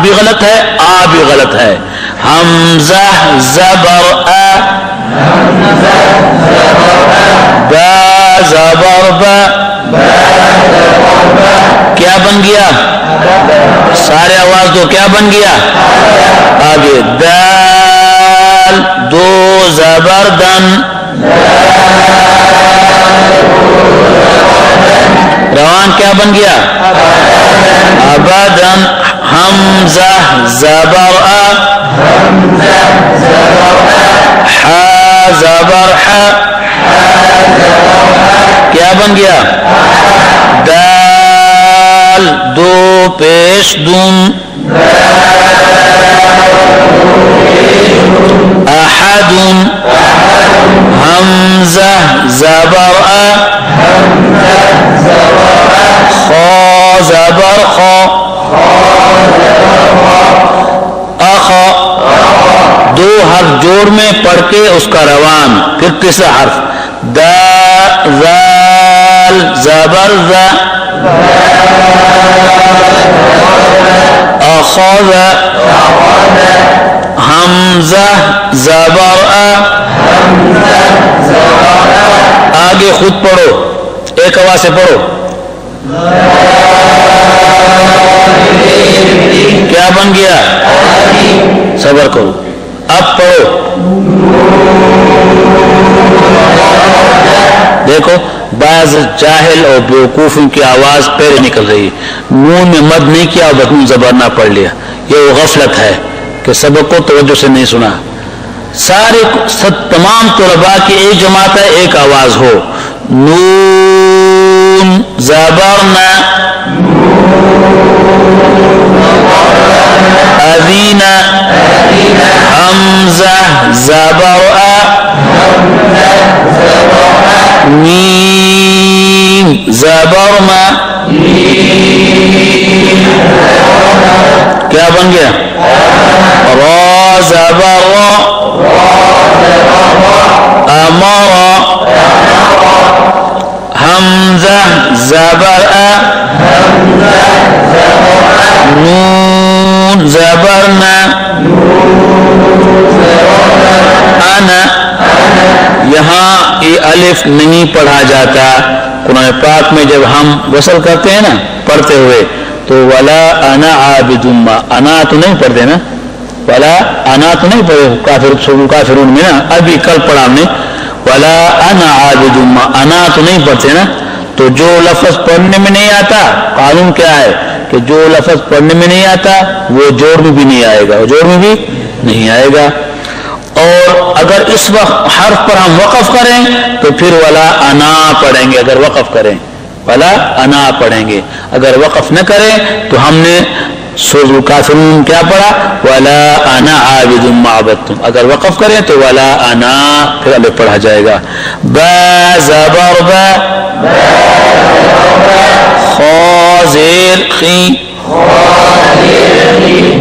بھی غلط ہے، آ بھی غلط ہے. حمزہ زبر با زبر با، کیا بن گیا؟ سارے آواز دو، کیا بن گیا؟ آگے دال دو زبر دن، روان کیا بن گیا؟ ابدن. حمزہ زبر ح زبر ح، کیا بن گیا؟ دال دو پیش دون، احد. حمزہ زبر خا زبر خا، اخا. دو حرف جوڑ میں پڑھ کے اس کا روان، پھر تیسرا حرف دا ذال زبر ذا، اخذ. حمزہ زبر آگے خود پڑھو، ایک آواز سے پڑھو. کیا بن گیا؟ صبر کرو، اب پڑھو. دیکھو بعض جاہل اور بیوقوف کی آواز پہلے نکل رہی ہے، نون میں مد نہیں کیا اور بدون زبر نہ پڑھ لیا. یہ وہ غفلت ہے کہ سبق کو توجہ سے نہیں سنا. سارے تمام طلباء کی ایک جماعت ہے، ایک آواز ہو. نون زبر نہ، اذین. حمزہ زبر میم زبر ما، کیا بن گیا؟ را زبر امر. حمزہ زبر نون زبر نا، انا. یہاں یہ الف نہیں پڑھا جاتا. قرآن پاک میں جب ہم وصل کرتے ہیں نا پڑھتے ہوئے تو ولا انا عابد ما، انا تو نہیں پڑھتے نا، ولا انا تو نہیں پڑھے کافرون میں نا، ابھی کل پڑھا ہم نے ولا انا عابد ما، انا تو نہیں پڑھتے نا. تو جو لفظ پڑھنے میں نہیں آتا، قانون کیا ہے کہ جو لفظ پڑھنے میں نہیں آتا وہ جوڑ میں بھی نہیں آئے گا، وہ جوڑ میں بھی نہیں آئے گا. اور اگر اس وقت حرف پر ہم وقف کریں تو پھر ولا انا پڑھیں گے. اگر وقف کریں ولا انا پڑھیں گے، اگر وقف نہ کریں تو ہم نے سورۃ الکافرون کیا پڑھا؟ ولا انا عابد ما عبدتم. اگر وقف کریں تو ولا انا پھر الف پڑھا جائے گا. با زبر با، خا زیر خی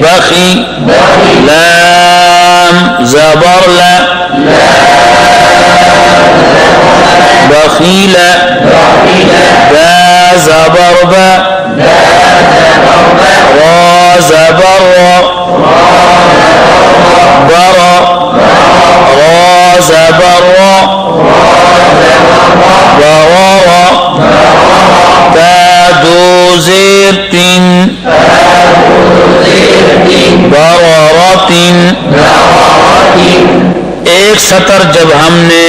بخی. لام زبر لا بخیل. با زبر با را زبر را برا. را زبر را برا. تا دو زیر تین برارتین. ایک سطر جب ہم نے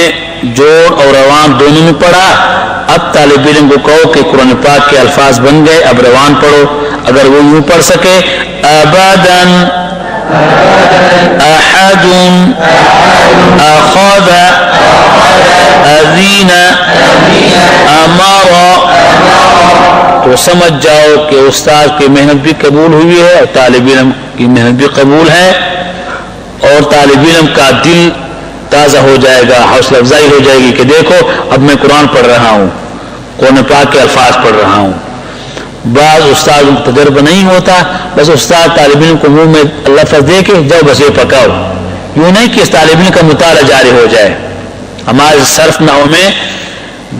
جوڑ اور روان دونوں میں پڑھا، اب طالب علم کو کہو کہ قرآن پاک کے الفاظ بن گئے، اب روان پڑھو. اگر وہ یوں پڑھ سکے ابدن احد اخذ اذین امر، تو سمجھ جاؤ کہ استاد کی محنت بھی قبول ہوئی ہے اور طالب علم کی محنت بھی قبول ہے، اور طالب علم کا دل تازہ ہو جائے گا، حوصلہ افزائی ہو جائے گی کہ دیکھو اب میں قرآن پڑھ رہا ہوں، قرآن پاک کے الفاظ پڑھ رہا ہوں. بعض استاد کو تجربہ نہیں ہوتا، بس استاد طالب علم کو منہ میں لفظ دے کے جاؤ بس یہ پکاؤ، یوں نہیں کہ اس طالب علم کا مطالعہ جاری ہو جائے. ہمارے صرف نحو میں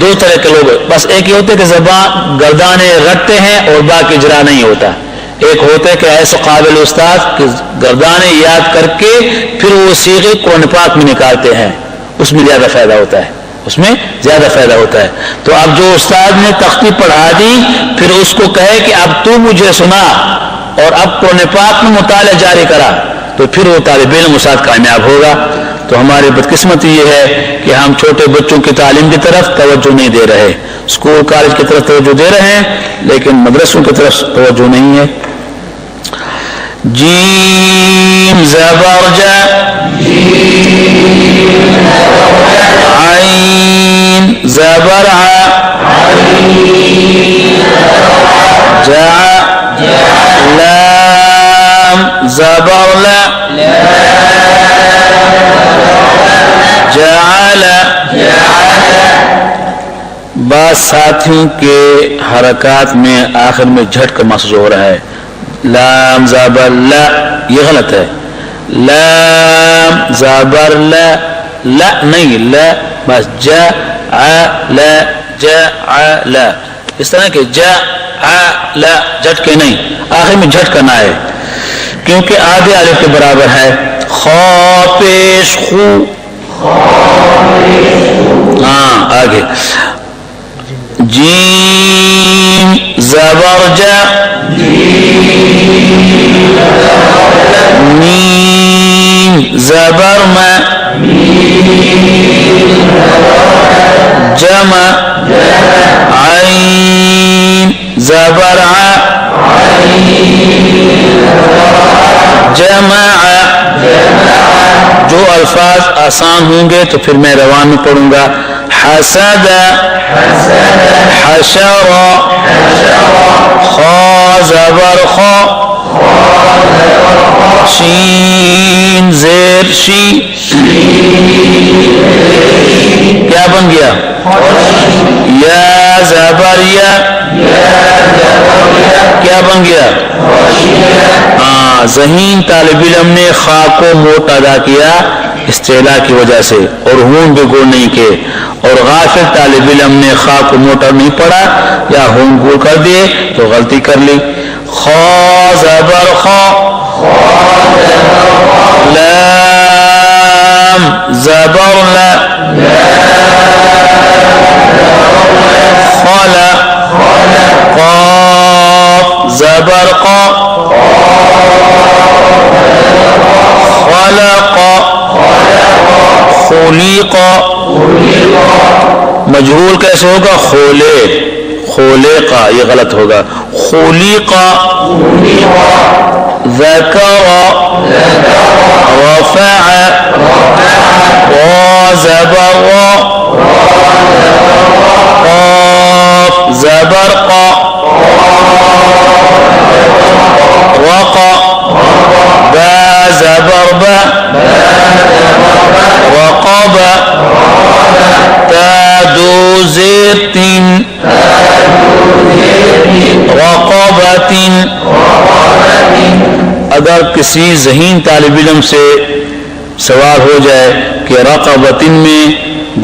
دو طرح کے لوگ، بس ایک یہ ہوتے کہ زبان گردانے رٹتے ہیں اور باقی اجرا نہیں ہوتا. ایک ہوتا ہے کہ ایسا قابل استاد کہ گردانیں یاد کر کے پھر وہ صیغے قرآن پاک میں نکالتے ہیں، اس میں زیادہ فائدہ ہوتا ہے، اس میں زیادہ فائدہ ہوتا ہے۔ تو اب جو استاد نے تختی پڑھا دی پھر اس کو کہے کہ اب تو مجھے سنا اور اب قرآن پاک میں مطالعہ جاری کرا، تو پھر وہ طالب علم استاد کامیاب ہوگا۔ تو ہماری بدقسمتی یہ ہے کہ ہم چھوٹے بچوں کی تعلیم کی طرف توجہ نہیں دے رہے، اسکول کالج کی طرف توجہ دے رہے ہیں لیکن مدرسوں کی طرف توجہ نہیں ہے۔ جیم زبر جا، عین زبر ع، جا، لام زبر لا، جعل، بعض ساتھیوں کے حرکات میں آخر میں جھٹ کا محسوس ہو رہا ہے، لام زبر لا، یہ غلط ہے، لام زبر لا، لا نہیں لا، بس جعل، جعل، اس طرح کہ جعل جھٹ کے نہیں، آخر میں جھٹ کرنا ہے کیونکہ آدھے الف کے برابر ہے۔ خا پیش خو، ہاں آگے، جیم زبر جا، میم زبر ما، جمع، عین زبر ع، جمع، جو الفاظ آسان ہوں گے تو پھر میں روان میں پڑھوں گا، حسد، حشر، خا زبر خا، شین زیر شی، کیا بن گیا؟ یا زبر یا، کیا بن گیا؟ ہاں، ذہین طالب علم نے خا کو موٹ ادا کیا استعلا کی وجہ سے اور ہون بھی گول نہیں کیے، اور غافل طالب علم نے خا کو موٹا نہیں پڑھا یا ہون گول کر دیے تو غلطی کر لی۔ خا زبر خا، لام زبر لا، خلا، قاف زبر قا، خلق، خلیق، مجہول کیسے ہوگا؟ خولے، خولقا، یہ غلط ہوگا، خلیقا، ذکر، رفع، را زبر را، قاف زبر قا، رقا، با زبر با، رقب، تا دو زیر تین، رقبت۔ اگر کسی ذہین طالب علم سے سوال ہو جائے کہ رقبت میں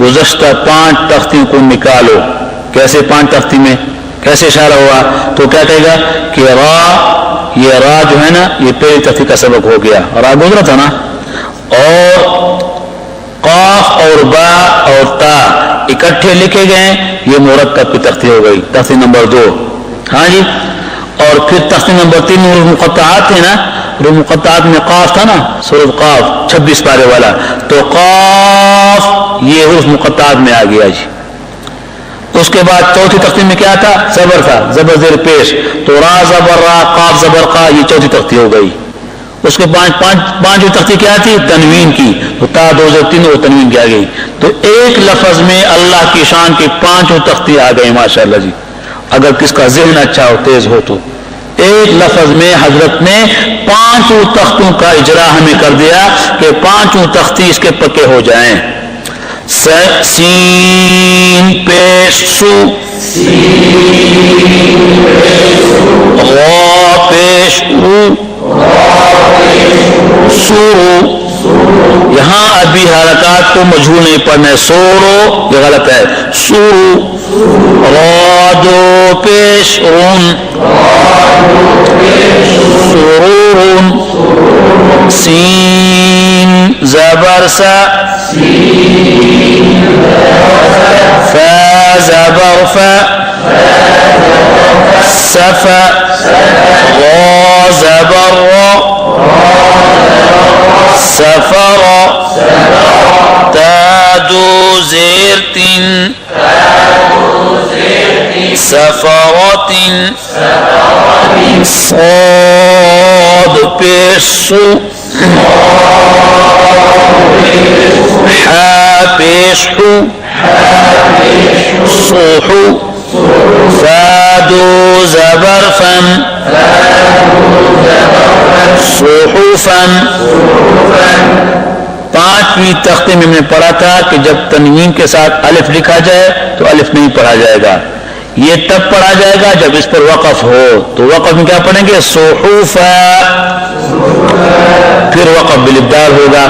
گزشتہ 5 تختیوں کو نکالو، کیسے 5 تختی میں کیسے اشارہ ہوا، تو کیا کہے گا کہ را، یہ را جو ہے نا یہ پہلی تختی کا سبق ہو گیا، را گزرا تھا نا، اور قاف اور با اور تا اکٹھے لکھے گئے، یہ مرکب کی تختی ہو گئی، تختی نمبر 2۔ ہاں جی، اور پھر تختی نمبر 3 حروف مقطعات تھے نا، حروف مقطعات میں قاف تھا نا، سورۃ قاف 26 پارے والا، تو قاف یہ حروف مقطعات میں آ گیا جی۔ اس کے بعد چوتھی تختی میں کیا تھا؟ زبر تھا، زبر زیر پیش، تو را زبر را، قاف زبر قا، یہ چوتھی تختی ہو گئی۔ اس کے پانچویں تختی کیا تھی؟ تنوین کی، تو تا 2 زیر 3 وہ تنوین کی آ گئی، تو ایک لفظ میں اللہ کی شان کی 5 تختی آ گئی ماشاءاللہ جی، اگر کس کا ذہن اچھا ہو تیز ہو تو۔ ایک لفظ میں حضرت نے 5 تختوں کا اجرا ہمیں کر دیا کہ 5 تختی اس کے پکے ہو جائیں۔ سین پیش سو، غا پیش او، سورو، یہاں ابھی حرکات کو مجہول نہیں پڑھنا ہے، سورو یہ غلط ہے، سورو، را دو پیش رون سرور سین زبر سا فا زبر فا سفا را زبر را سفر تادو زیر تین سفرات صاد پیش سو حا پیش حو صوحو فادو زبر فن صحفن. پانچویں تختے میں پڑھا تھا کہ جب تنوین کے ساتھ الف لکھا جائے تو الف نہیں پڑھا جائے گا. یہ تب پڑھا جائے گا جب اس پر وقف ہو. تو وقف میں کیا پڑھیں گے؟ صحفا. پھر وقف بالابدال ہوگا.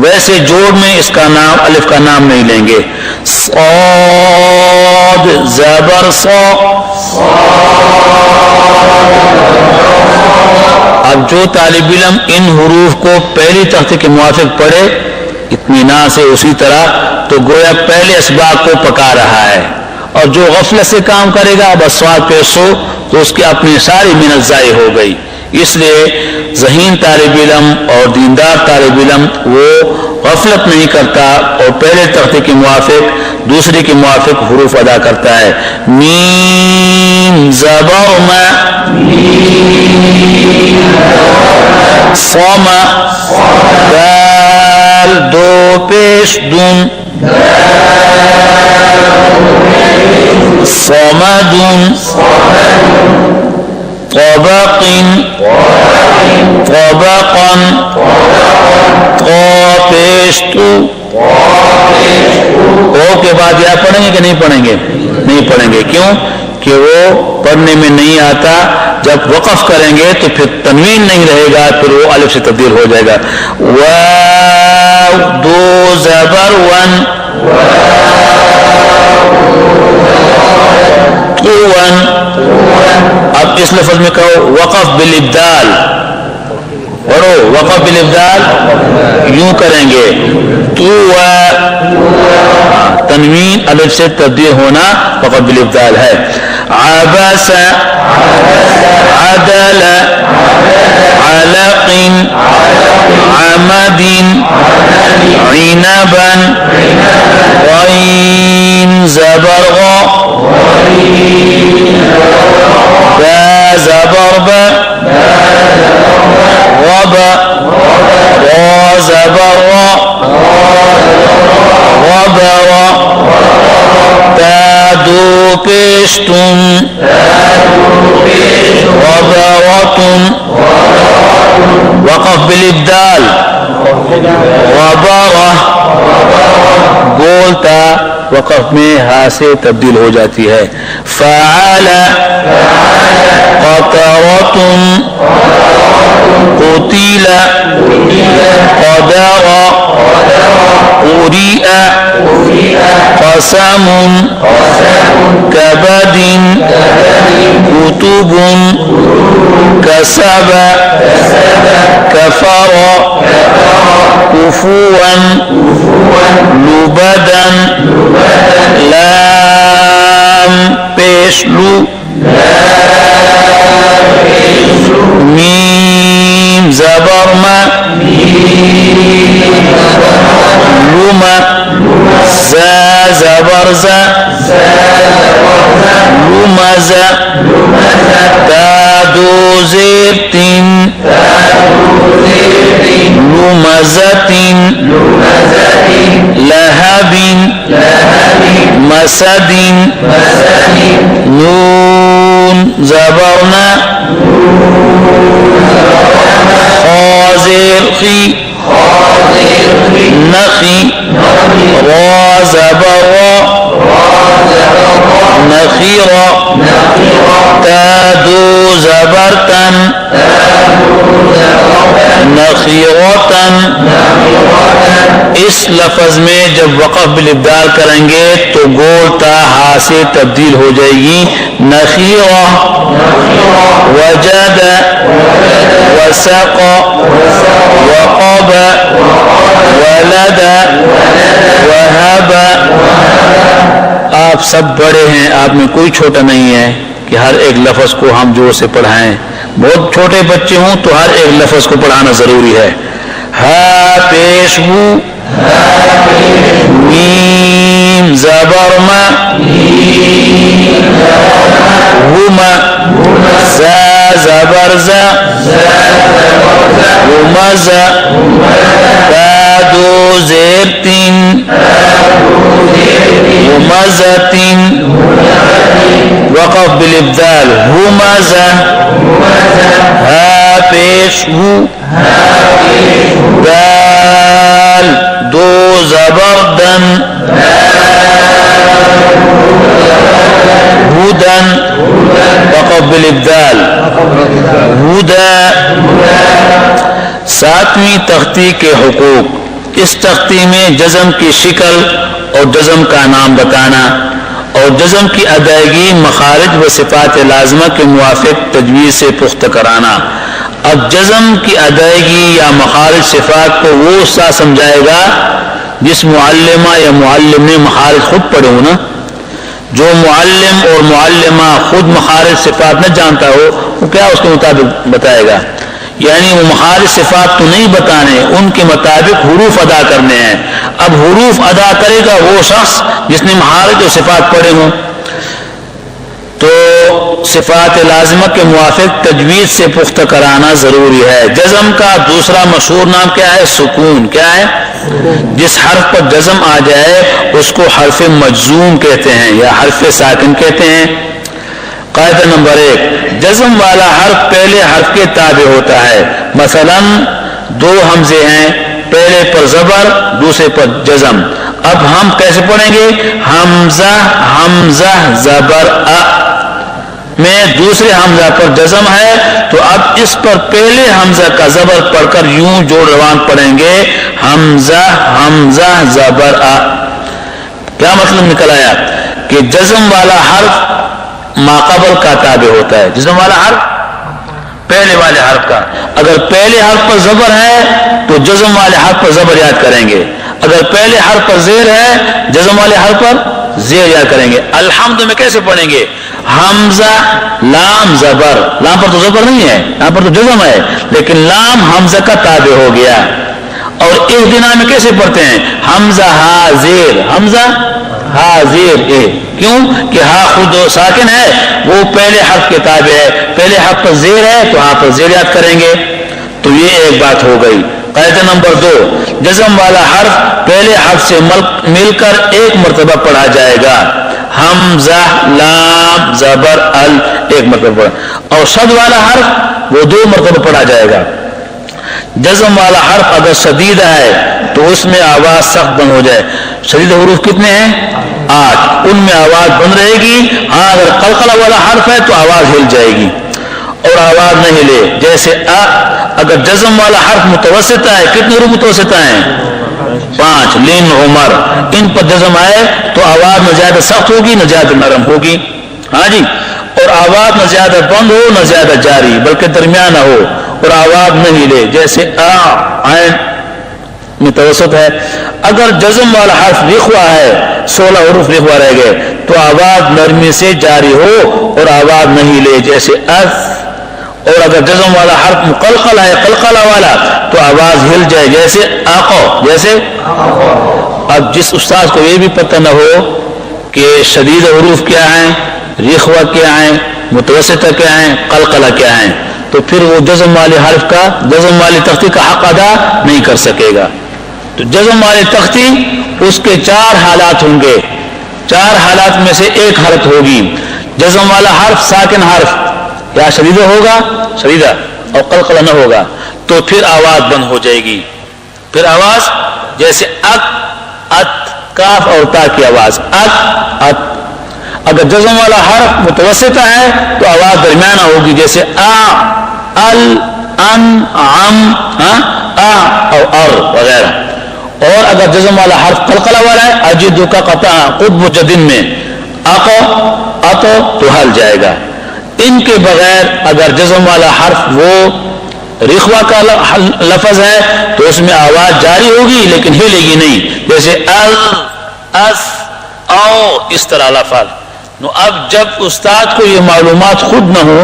ویسے جوڑ میں اس کا نام الف کا نام نہیں لیں گے. صاد زبر صا. اب جو طالب علم ان حروف کو پہلی تختے کے موافق پڑھے اطمینان سے اسی طرح تو گویا پہلے اسباق کو پکا رہا ہے. اور جو غفلت سے کام کرے گا بس سواد پیش ہو تو اس کی اپنی ساری محنت ضائع ہو گئی. اس لیے ذہین طالب علم اور دیندار طالب علم وہ غفلت نہیں کرتا اور پہلے تختے کے موافق دوسرے کے موافق حروف ادا کرتا ہے. میم زبر ما صم دال دو پیش دون صمد طبق طبقا طا پیش تو. او کے بعد یا پڑھیں گے کہ نہیں پڑھیں گے؟ نہیں پڑھیں گے. کیوں؟ کہ وہ پڑھنے میں نہیں آتا. جب وقف کریں گے تو پھر تنوین نہیں رہے گا, پھر وہ الف سے تبدیل ہو جائے گا. واو دو زبر ون توون. اب اس لفظ میں کہو وقف بالابدال. پڑھو وقف بالابدال یوں کریں گے تو تنوین الف سے تبدیل ہونا وقف بالابدال ہے. عبس عدل علق عمد عنبا غین زبر غا با زبر با غبا را زبر را غبرا تادو پیشتن غبرتن. وقف بالابدال غبرہ بولتا وقف میں ہا سے تبدیل ہو جاتی ہے. فعل قطرۃ قتل قدر قریء قسم کبد کتب کسب کفر کفوا لبدا لام پیش لو میم زبر ما لما زا زبر زا لمز دادو زیر تین لمزت لہب مسد نون زبرنا خازر خی نخی را زبر را نخیرا تادو زبرتن نخیرتن اس لفظ میں جب وقف بالابدال کریں گے تو گول تا ہا سے تبدیل ہو جائے گی نخیرہ وجد وسق وقب ولد وہب. آپ سب بڑے ہیں, آپ میں کوئی چھوٹا نہیں ہے کہ ہر ایک لفظ کو ہم زور سے پڑھائیں. بہت چھوٹے بچے ہوں تو ہر ایک لفظ کو پڑھانا ضروری ہے. ہا پیش ہو, میم زبر ما, ہما, زا زبر زا, ہمزا, تا دو زیر تین, ہمزتین. وقف بالابدال ہمزا, ہا پیش ہو, دال دو زبر دن, ہدن. وقف بالابدال ہدا. ساتویں تختی کے حقوق. اس تختی میں جزم کی شکل اور جزم کا نام بتانا اور جزم کی ادائیگی مخارج و صفات لازمہ کے موافق تجویز سے پختہ کرانا. اب جزم کی ادائیگی یا مخارج صفات کو وہ استاد سمجھائے گا جس معلمہ یا معلم نے مخارج خود پڑھے ہو نا. جو معلم اور معلمہ خود مخارج صفات نہ جانتا ہو وہ کیا اس کے مطابق بتائے گا؟ یعنی وہ مخارج صفات تو نہیں بتانے, ان کے مطابق حروف ادا کرنے ہیں. اب حروف ادا کرے گا وہ شخص جس نے مخارج اور صفات پڑھے ہوں. تو صفات لازمہ کے موافق تجوید سے پختہ کرانا ضروری ہے. جزم کا دوسرا مشہور نام کیا ہے؟ سکون. کیا ہے؟ جس حرف پر جزم آ جائے اس کو حرف مجزوم کہتے ہیں یا حرف ساکن کہتے ہیں. قاعدہ نمبر 1, جزم والا حرف پہلے حرف کے تابع ہوتا ہے. مثلا دو حمزے ہیں, پہلے پر زبر دوسرے پر جزم. اب ہم کیسے پڑھیں گے؟ حمزہ حمزہ زبر ا میں دوسرے حمزہ پر جزم ہے تو اب اس پر پہلے حمزہ کا زبر پڑھ کر یوں جوڑ روان پڑھیں گے حمزہ حمزہ زبر ا. کیا مطلب نکل آیا؟ کہ جزم والا حرف ماقبل کا تابع ہوتا ہے. جزم والا حرف پہلے والے حرف کا. اگر پہلے حرف پر زبر ہے تو جزم والے حرف پر زبر یاد کریں گے. اگر پہلے حرف پر زیر ہے جزم والے حرف پر زیر یاد کریں گے. الحمد میں کیسے پڑھیں گے؟ حمزہ لام زبر, لام پر تو زبر نہیں ہے, یہاں پر تو جزم ہے لیکن لام حمزہ کا تابع ہو گیا. اور اہدنا میں کیسے پڑھتے ہیں؟ حمزہ ہا زیر, حمزہ ہا زیر اے. کیوں کہ ہا خود ساکن ہے, وہ پہلے حرف کے تابع ہے. پہلے حرف پر زیر ہے تو ہا پر زیر یاد کریں گے. تو یہ ایک بات ہو گئی. قاعدہ نمبر 2, جزم والا حرف پہلے حرف سے مل کر ایک مرتبہ پڑھا جائے گا. حمزہ لام زبر ال ایک مرتبہ پڑھا, اور شد والا حرف وہ 2 مرتبہ پڑھا جائے گا. جزم والا حرف اگر شدید ہے تو اس میں آواز سخت بند ہو جائے. شدید حروف کتنے ہیں؟ 8. ان میں آواز بند رہے گی. ہاں اگر قلقلہ والا حرف ہے تو آواز ہل جائے گی اور آواز نہ ہلے. جیسے اگر جزم والا حرف متوسطہ ہے, کتنے حروف متوسطہ ہیں؟ 5. لین عمر, ان پر جزم آئے تو آواز نہ زیادہ سخت ہوگی نہ زیادہ نرم ہوگی. ہاں جی, اور آواز نہ زیادہ بند ہو نہ زیادہ جاری بلکہ درمیانہ ہو اور آواز نہ ہلے. جیسے عین متوسط ہے. اگر جزم والا حرف لکھوا ہے, 16 حروف لکھوا رہ گئے, تو آواز نرمی سے جاری ہو اور آواز نہ ہلے. جیسے اف. اور اگر جزم والا حرف مقلقل ہے, قلقلہ والا, تو آواز ہل جائے. جیسے آقو. جیسے اب جس استاد کو یہ بھی پتہ نہ ہو کہ شدید حروف کیا ہیں, رخوہ کیا ہیں, متوسطہ کیا ہیں, قلقلہ کیا ہیں, تو پھر وہ جزم والے حرف کا, جزم والی تختی کا حق ادا نہیں کر سکے گا. تو جزم والی تختی اس کے 4 حالات ہوں گے. 4 حالات میں سے ایک حالت ہوگی. جزم والا حرف ساکن حرف یا شدیدہ ہوگا, شدیدہ, اور قلقلہ نہ ہوگا, تو پھر آواز بند ہو جائے گی. پھر آواز جیسے اک ات, کاف اور تا کی آواز اک ات. اگر جزم والا حرف متوسطہ ہے تو آواز درمیانہ ہوگی. جیسے ال ان عم, ا اور ار وغیرہ. اور اگر جزم والا حرف قلقلہ والا ہے اجدو کا قطع قطب جدن میں اقو تو حل جائے گا. ان کے بغیر اگر جزم والا حرف وہ رخوا کا لفظ ہے تو اس میں آواز جاری ہوگی لیکن ہلے گی نہیں, جیسے اس او اس طرح لفظ. اب جب استاد کو یہ معلومات خود نہ ہو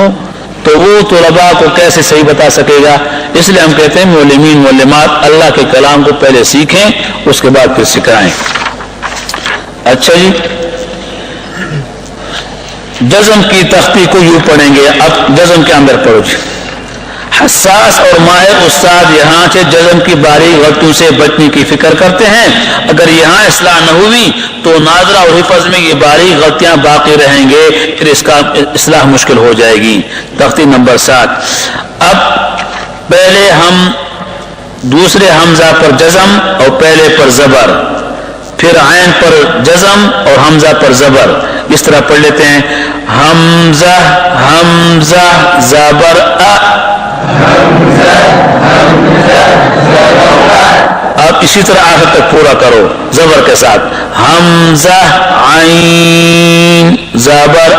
تو وہ طلباء کو کیسے صحیح بتا سکے گا؟ اس لیے ہم کہتے ہیں معلمین معلمات اللہ کے کلام کو پہلے سیکھیں اس کے بعد پھر سکھائیں. اچھا جی, جزم کی تختی کو یوں پڑھیں گے. اب جزم کے اندر پڑھو جی. حساس اور ماہر استاد یہاں سے جزم کی باریک غلطیوں سے بچنے کی فکر کرتے ہیں. اگر یہاں اصلاح نہ ہوئی تو ناظرہ اور حفظ میں یہ باریک غلطیاں باقی رہیں گے, پھر اس کا اصلاح مشکل ہو جائے گی. تختی نمبر 7. اب پہلے ہم دوسرے حمزہ پر جزم اور پہلے پر زبر, پھر عین پر جزم اور حمزہ پر زبر, اس طرح پڑھ لیتے ہیں. حمزہ حمزہ زبر اب اسی طرح آخر تک پورا کرو زبر کے ساتھ. حمزہ عین زبر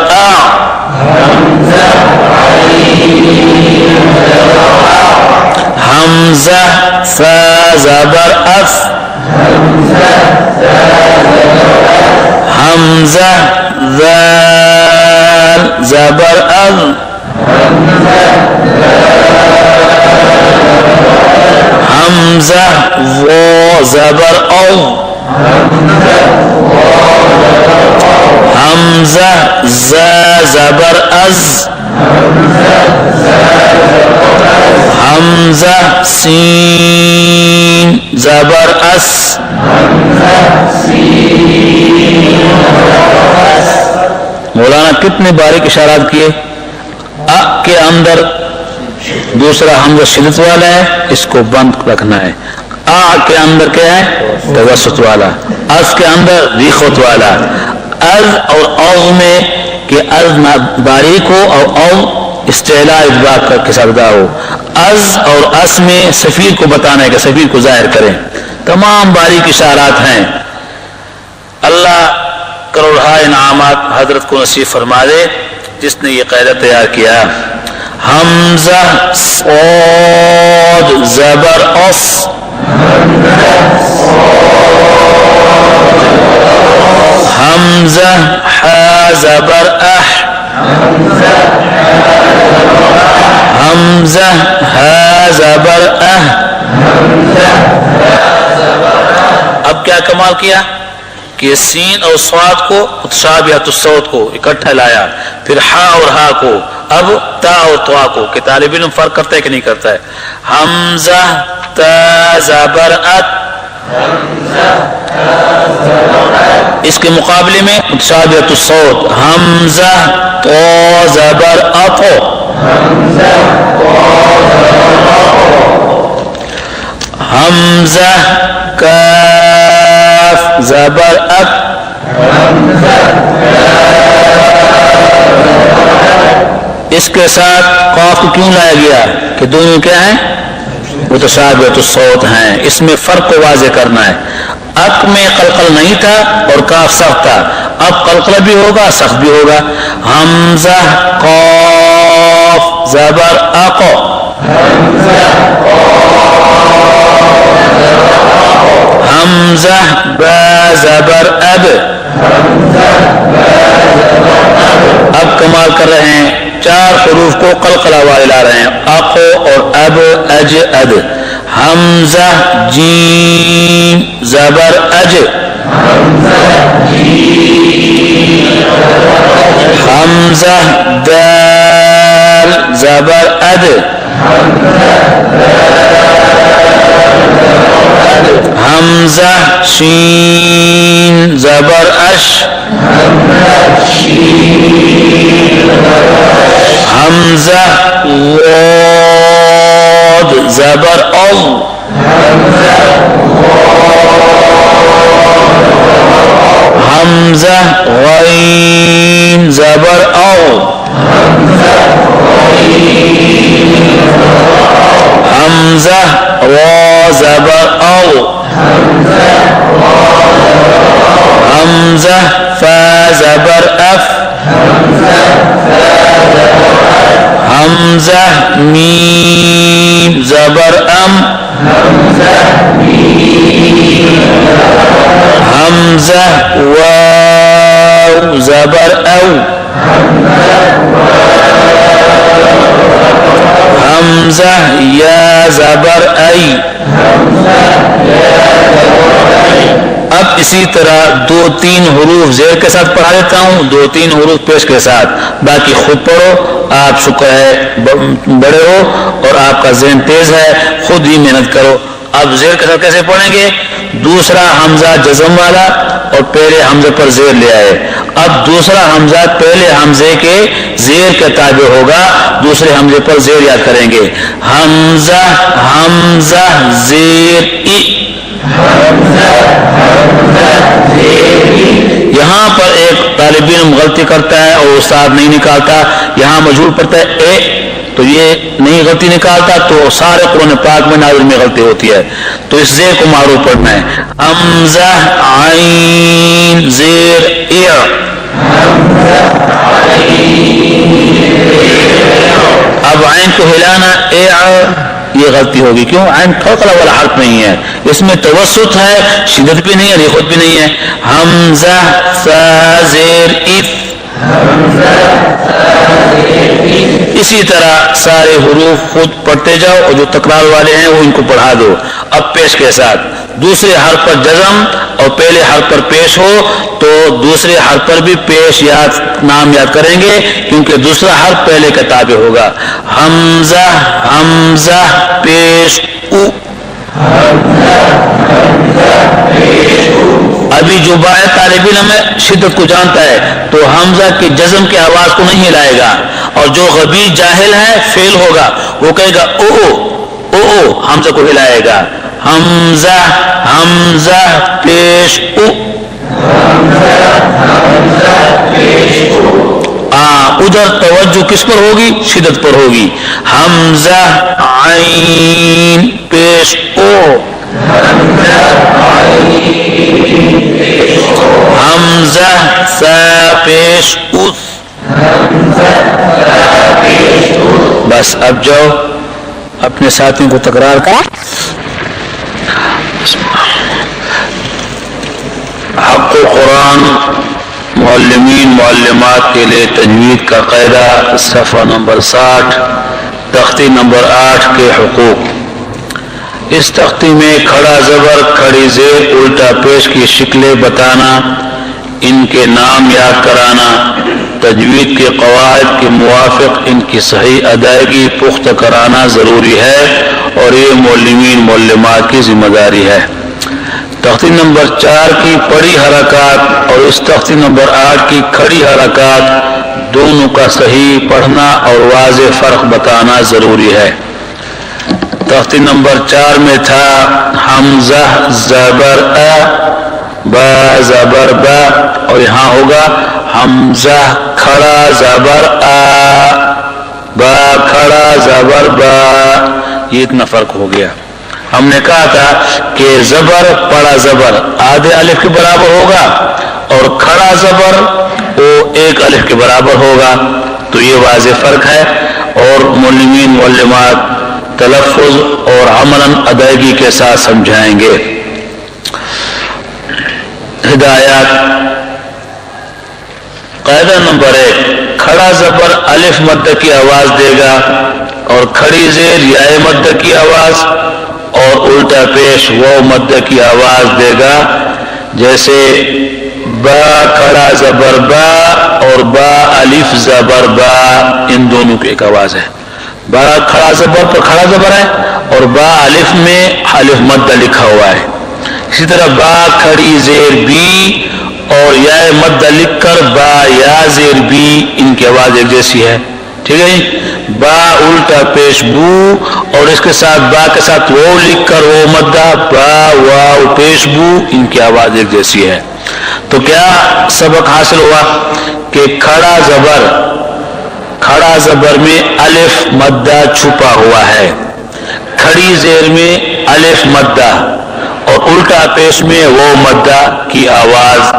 حمزہ فا زبر اف حمزہ ذال زبر اذ حمزہ و زبر او حمزہ ز زبر از حمزہ سین زبر اس مولانا کتنے باریک اشارات کیے. ا کے اندر دوسرا حمزہ شدت والا ہے, اس کو بند رکھنا ہے. آ کے اندر کیا ہے توسط والا, از کے اندر ریخت والا. از اور او میں کہ از باریک ہو اور او استعلاء اطباق کے ساتھ ادا ہو. از اور اس میں سفیر کو بتانا ہے کہ سفیر کو ظاہر کریں. تمام باریک اشارات ہیں. اللہ کروڑہا انعامات حضرت کو نصیب فرما دے جس نے یہ قاعدہ تیار کیا. حمزہ صاد زبر اص حمزہ حا زبر اح حمزہ ہا زبر اہ. اب کیا کمال کیا کہ سین اور صاد کو متشابہۃ الصوت کو اکٹھا لایا, پھر ہا اور ہا کو, اب تا اور توا کو. کہ طالب علم فرق کرتا ہے کہ نہیں کرتا ہے. حمزہ تا زبر ات, اس کے مقابلے میں متشابہۃ الصوت حمزہ تو زبر اطو حمزہ کاف زبر اک. اس کے ساتھ قاف کو کیوں لایا گیا کہ دونوں کیا ہیں متشابہۃ الصوت ہیں. اس میں فرق کو واضح کرنا ہے. اک میں قلقل نہیں تھا اور کاف سخت تھا, اب قلقلہ بھی ہوگا سخت بھی ہوگا. حمزہ قاف زبر اقو حمزہ با زبر اب. اب کمال کر رہے ہیں, 4 حروف کو قلقلہ والے لا رہے ہیں. اقو اور اب اج اد. حمزہ جیم زبر اج حمزہ دال زبر اد حمزہ شین زبر اش حمزہ واد زبر او حمزہ غین زبر او حمزہ حمزہ را زبر او، حمزہ فا زبر اف، حمزہ میم زبر ام، حمزہ واو زبر او، حمزہ یا زبر ای۔ اب اسی طرح 2-3 حروف زیر کے ساتھ پڑھا دیتا ہوں، 2-3 حروف پیش کے ساتھ، باقی خود پڑھو۔ آپ شکر ہے بڑے ہو اور آپ کا ذہن تیز ہے، خود ہی محنت کرو۔ اب زیر کے ساتھ کیسے پڑھیں گے؟ دوسرا حمزہ جزم والا اور پہلے حمزے پر زیر لے آئے۔ اب دوسرا حمزہ پہلے حمزے کے زیر کے تابع ہوگا، دوسرے حمزے پر زیر یاد کریں گے۔ حمزہ حمزہ زیر ای، یہاں پر ایک طالب علم غلطی کرتا ہے اور استاد نہیں نکالتا، یہاں مجہول پڑتا ہے اے، تو یہ نہیں غلطی نکالتا، تو سارے قرآن پاک میں نازل میں غلطی ہوتی ہے، تو اس زیر کو معروف پڑھنا ہے۔ حمزہ عین زیر اے، اب عین کو ہلانا اے، یہ غلطی ہوگی، کیوں؟ عین فقرہ والا حرف نہیں ہے، اس میں توسط ہے، شدت بھی نہیں ہے، رخوت بھی نہیں ہے۔ حمزہ فا زیر اف، اسی طرح سارے حروف خود پڑھتے جاؤ اور جو تکرار والے ہیں وہ ان کو پڑھا دو۔ اب پیش کے ساتھ دوسرے حرف پر جزم اور پہلے حرف پر پیش ہو تو دوسرے حرف پر بھی پیش نام یاد کریں گے، کیونکہ دوسرا حرف پہلے کا تابع ہوگا۔ حمزہ حمزہ پیش او، ابھی جو باہر طالب علم ہے شدت کو جانتا ہے تو حمزہ کی جزم کی آواز کو نہیں ہلائے گا، اور جو غبی جاہل ہے فیل ہوگا وہ کہے گا او او او او، حمزہ کو ہلائے گا۔ حمزہ حمزہ پیش او، ادھر توجہ کس پر ہوگی؟ شدت پر ہوگی۔ حمزہ عین پیش او، حمزہ سا پیش اس، بس اب جاؤ اپنے ساتھیوں کو تکرار کر۔ حق القرآن معلمین معلمات کے لیے تجوید کا قاعدہ، صفحہ نمبر 60، تختی نمبر 8 کے حقوق۔ اس تختی میں کھڑا زبر، کھڑی زیر، الٹا پیش کی شکلیں بتانا، ان کے نام یاد کرانا، تجوید کے قواعد کے موافق ان کی صحیح ادائیگی پختہ کرانا ضروری ہے، اور یہ معلمین معلمات کی ذمہ داری ہے۔ تختی نمبر 4 کی پڑھی حرکات اور اس تختی نمبر 8 کی کھڑی حرکات دونوں کا صحیح پڑھنا اور واضح فرق بتانا ضروری ہے۔ تختی نمبر 4 میں تھا حمزہ زبر ا، با زبر با، اور یہاں ہوگا حمزہ کھڑا زبر آ، با کھڑا زبر با، یہ اتنا فرق ہو گیا۔ ہم نے کہا تھا کہ زبر پڑا زبر آدھے الف کے برابر ہوگا اور کھڑا زبر وہ 1 الف کے برابر ہوگا، تو یہ واضح فرق ہے، اور معلمین معلمات تلفظ اور عملاً ادائیگی کے ساتھ سمجھائیں گے۔ ہدایات: قاعدہ نمبر 1، کھڑا زبر الف مد کی آواز دے گا اور کھڑی زیر یائے مد کی آواز، اور الٹا پیش وہ مد کی آواز دے گا، جیسے با کھڑا زبر با اور با الف زبر با، ان دونوں کی ایک آواز ہے۔ با کھڑا زبر پر کھڑا زبر ہے اور با الف میں الف مد لکھا ہوا ہے۔ اسی طرح با کھڑی زیر بی اور یا مد لکھ کر با یا زیر بی، ان کی آواز ایک جیسی ہے، ٹھیک ہے۔ با الٹا پیش بو اور اس کے ساتھ با کے ساتھ وہ لکھ کر وہ مدہ با واو پیش بو، ان کی آواز ایک جیسی ہے۔ تو کیا سبق حاصل ہوا کہ کھڑا زبر میں الف مدہ چھپا ہوا ہے، کھڑی زیر میں الف مدہ اور الٹا پیش میں وہ مدہ کی آواز